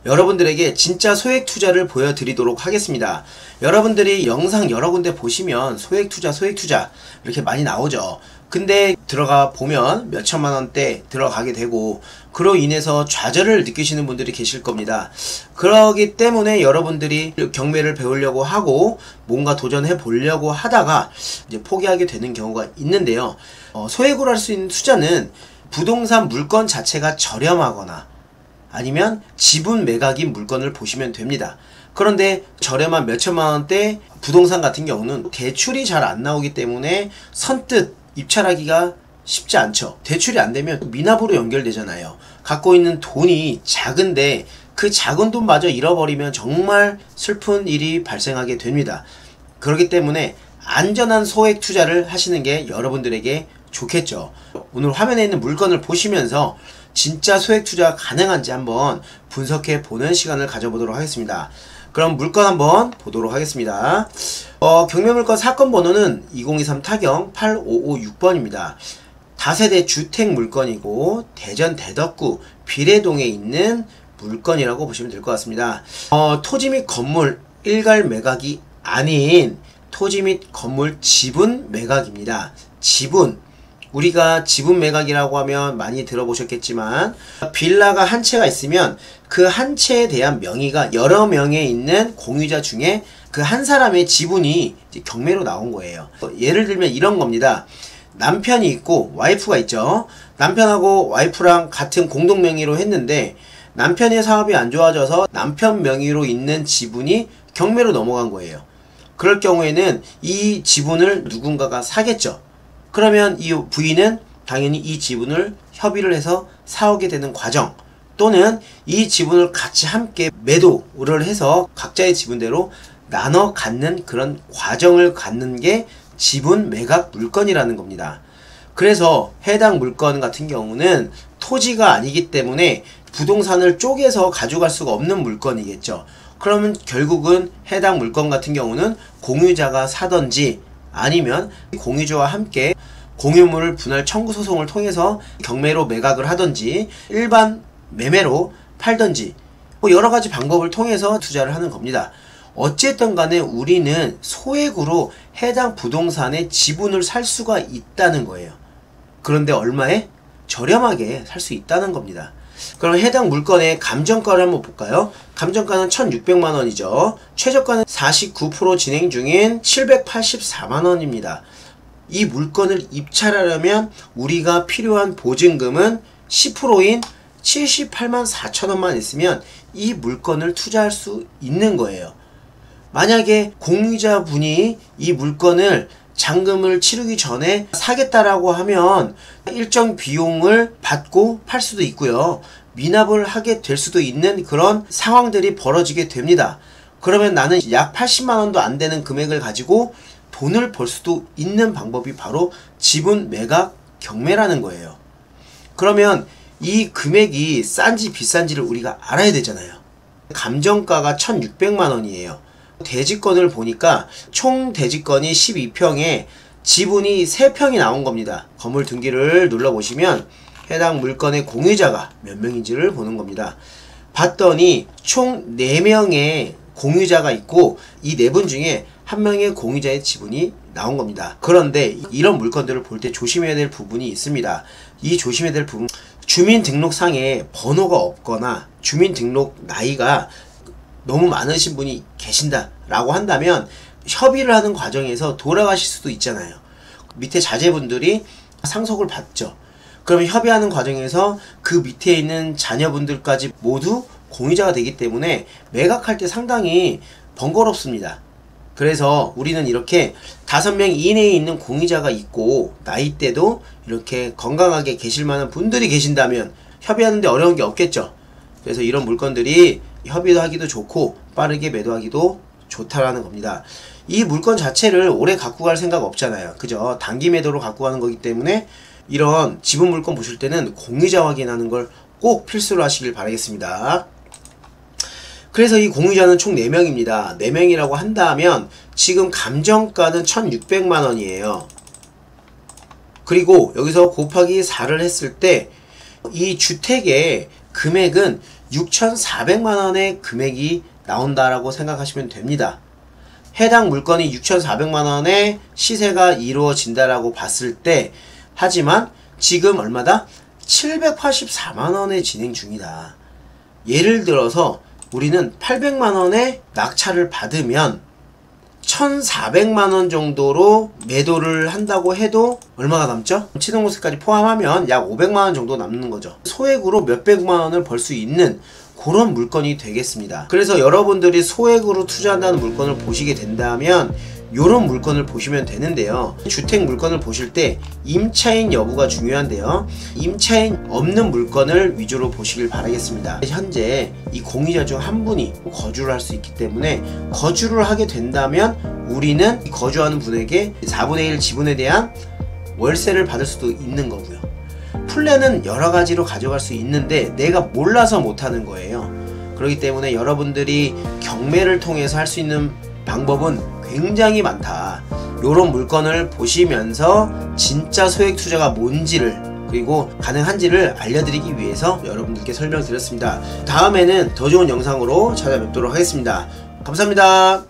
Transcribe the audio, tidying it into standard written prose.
여러분들에게 진짜 소액 투자를 보여드리도록 하겠습니다. 여러분들이 영상 여러 군데 보시면 소액 투자 이렇게 많이 나오죠. 근데 들어가 보면 몇천만 원대 들어가게 되고 그로 인해서 좌절을 느끼시는 분들이 계실 겁니다. 그러기 때문에 여러분들이 경매를 배우려고 하고 뭔가 도전해 보려고 하다가 이제 포기하게 되는 경우가 있는데요. 소액으로 할 수 있는 투자는 부동산 물건 자체가 저렴하거나 아니면 지분 매각인 물건을 보시면 됩니다. 그런데 저렴한 몇천만 원대 부동산 같은 경우는 대출이 잘 안 나오기 때문에 선뜻 입찰하기가 쉽지 않죠. 대출이 안 되면 미납으로 연결되잖아요. 갖고 있는 돈이 작은데 그 작은 돈마저 잃어버리면 정말 슬픈 일이 발생하게 됩니다. 그렇기 때문에 안전한 소액 투자를 하시는 게 여러분들에게 좋겠죠. 오늘 화면에 있는 물건을 보시면서 진짜 소액 투자가 가능한지 한번 분석해 보는 시간을 가져보도록 하겠습니다. 그럼 물건 한번 보도록 하겠습니다. 경매물건 사건 번호는 2023 타경 8556번입니다. 다세대 주택 물건이고 대전 대덕구 비례동에 있는 물건이라고 보시면 될 것 같습니다. 토지 및 건물 일괄 매각이 아닌 토지 및 건물 지분 매각입니다. 지분, 우리가 지분 매각이라고 하면 많이 들어보셨겠지만 빌라가 한 채가 있으면 그 한 채에 대한 명의가 여러 명에 있는 공유자 중에 그 한 사람의 지분이 이제 경매로 나온 거예요. 예를 들면 이런 겁니다. 남편이 있고 와이프가 있죠. 남편하고 와이프랑 같은 공동 명의로 했는데 남편의 사업이 안 좋아져서 남편 명의로 있는 지분이 경매로 넘어간 거예요. 그럴 경우에는 이 지분을 누군가가 사겠죠. 그러면 이 부인은 당연히 이 지분을 협의를 해서 사오게 되는 과정, 또는 이 지분을 같이 함께 매도를 해서 각자의 지분대로 나눠 갖는 그런 과정을 갖는 게 지분 매각 물건이라는 겁니다. 그래서 해당 물건 같은 경우는 토지가 아니기 때문에 부동산을 쪼개서 가져갈 수가 없는 물건이겠죠. 그러면 결국은 해당 물건 같은 경우는 공유자가 사던지 아니면 공유주와 함께 공유물 분할 청구 소송을 통해서 경매로 매각을 하던지 일반 매매로 팔던지 뭐 여러가지 방법을 통해서 투자를 하는 겁니다. 어쨌든 간에 우리는 소액으로 해당 부동산의 지분을 살 수가 있다는 거예요. 그런데 얼마에? 저렴하게 살 수 있다는 겁니다. 그럼 해당 물건의 감정가를 한번 볼까요? 감정가는 1600만원이죠. 최저가는 49% 진행 중인 784만원입니다. 이 물건을 입찰하려면 우리가 필요한 보증금은 10%인 78만 4천원만 있으면 이 물건을 투자할 수 있는 거예요. 만약에 공유자분이 이 물건을 잔금을 치르기 전에 사겠다라고 하면 일정 비용을 받고 팔 수도 있고요. 미납을 하게 될 수도 있는 그런 상황들이 벌어지게 됩니다. 그러면 나는 약 80만원도 안 되는 금액을 가지고 돈을 벌 수도 있는 방법이 바로 지분 매각 경매라는 거예요. 그러면 이 금액이 싼지 비싼지를 우리가 알아야 되잖아요. 감정가가 1600만원이에요. 대지권을 보니까 총 대지권이 12평에 지분이 3평이 나온 겁니다. 건물 등기를 눌러보시면 해당 물건의 공유자가 몇 명인지를 보는 겁니다. 봤더니 총 4명의 공유자가 있고 이 4분 중에 한 명의 공유자의 지분이 나온 겁니다. 그런데 이런 물건들을 볼 때 조심해야 될 부분이 있습니다. 이 조심해야 될 부분, 주민등록상에 번호가 없거나 주민등록 나이가 너무 많으신 분이 계신다 라고 한다면 협의를 하는 과정에서 돌아가실 수도 있잖아요. 밑에 자제분들이 상속을 받죠. 그러면 협의하는 과정에서 그 밑에 있는 자녀분들까지 모두 공유자가 되기 때문에 매각할 때 상당히 번거롭습니다. 그래서 우리는 이렇게 5명 이내에 있는 공유자가 있고 나이대도 이렇게 건강하게 계실 만한 분들이 계신다면 협의하는데 어려운 게 없겠죠. 그래서 이런 물건들이 협의도 하기도 좋고 빠르게 매도하기도 좋다라는 겁니다. 이 물건 자체를 오래 갖고 갈 생각 없잖아요. 그죠? 단기 매도로 갖고 가는 거기 때문에 이런 지분 물건 보실 때는 공유자 확인하는 걸 꼭 필수로 하시길 바라겠습니다. 그래서 이 공유자는 총 4명입니다. 4명이라고 한다면 지금 감정가는 1600만원이에요. 그리고 여기서 곱하기 4를 했을 때 이 주택의 금액은 6,400만원의 금액이 나온다라고 생각하시면 됩니다. 해당 물건이 6,400만원의 시세가 이루어진다라고 봤을 때, 하지만 지금 얼마다? 784만원에 진행 중이다. 예를 들어서 우리는 800만원의 낙찰을 받으면 1,400만원 정도로 매도를 한다고 해도 얼마가 남죠? 취등보세까지 포함하면 약 500만원 정도 남는 거죠. 소액으로 몇백만원을 벌 수 있는 그런 물건이 되겠습니다. 그래서 여러분들이 소액으로 투자한다는 물건을 보시게 된다면 요런 물건을 보시면 되는데요. 주택 물건을 보실 때 임차인 여부가 중요한데요. 임차인 없는 물건을 위주로 보시길 바라겠습니다. 현재 이 공유자 중 한 분이 거주를 할 수 있기 때문에 거주를 하게 된다면 우리는 거주하는 분에게 4분의 1 지분에 대한 월세를 받을 수도 있는 거고요. 플랜은 여러 가지로 가져갈 수 있는데 내가 몰라서 못하는 거예요. 그렇기 때문에 여러분들이 경매를 통해서 할 수 있는 방법은 굉장히 많다. 요런 물건을 보시면서 진짜 소액 투자가 뭔지를, 그리고 가능한지를 알려드리기 위해서 여러분들께 설명드렸습니다. 다음에는 더 좋은 영상으로 찾아뵙도록 하겠습니다. 감사합니다.